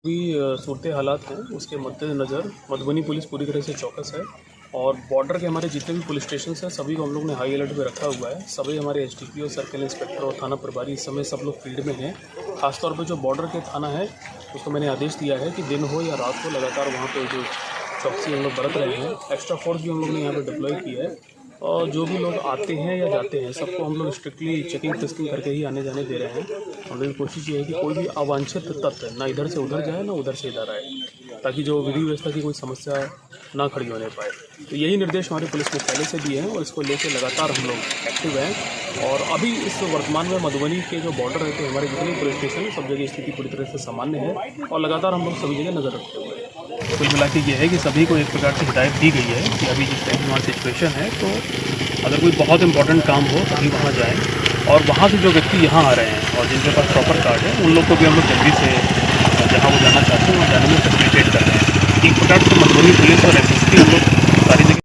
अभी सूरत हालात हैं उसके मद्देनज़र मधुबनी पुलिस पूरी तरह से चौकस है और बॉर्डर के हमारे जितने भी पुलिस स्टेशन हैं सभी को हम लोग ने हाई अलर्ट पे रखा हुआ है। सभी हमारे एसडीपीओ, सर्किल इंस्पेक्टर और थाना प्रभारी इस समय सब लोग फील्ड में हैं। खासतौर पे जो बॉर्डर के थाना है उसको मैंने आदेश दिया है कि दिन हो या रात हो लगातार वहाँ पे जो चौकसी हम लोग बरत रहे हैं। एक्स्ट्रा फोर्स भी हम लोग ने यहाँ पर डिप्लॉय की है और जो भी लोग आते हैं या जाते हैं सबको हम लोग स्ट्रिक्टली चेकिंग टेस्टिंग करके ही आने जाने दे रहे हैं। हम लोग की कोशिश ये है कि कोई भी अवांछित तत्व ना इधर से उधर जाए ना उधर से इधर आए, ताकि जो विधि व्यवस्था की कोई समस्या ना खड़ी होने पाए। तो यही निर्देश हमारे पुलिस मुख्यालय से दिए हैं और इसको लेकर लगातार हम लोग एक्टिव हैं। और अभी इस वर्तमान में मधुबनी के जो बॉर्डर रहते हैं हमारे जितने पुलिस स्टेशन है सब जगह स्थिति पूरी तरह से सामान्य है और लगातार हम लोग सभी जगह नज़र रखते हुए हैं। कुल मिला के ये है कि सभी को एक प्रकार से हिदायत दी गई है कि अभी जिस टाइप की वहाँ सिचुएशन है तो अगर कोई बहुत इंपॉर्टेंट काम हो तभी वहाँ जाएँ। और वहाँ से जो व्यक्ति यहाँ आ रहे हैं और जिनके पास प्रॉपर कार्ड है उन लोग को भी हम लोग जल्दी से जहाँ वो जाना चाहते हैं वहाँ जाने में फैसिलिटेट कर रहे हैं। एक प्रकार से मधुबनी पुलिस और एसएसपी हम लोग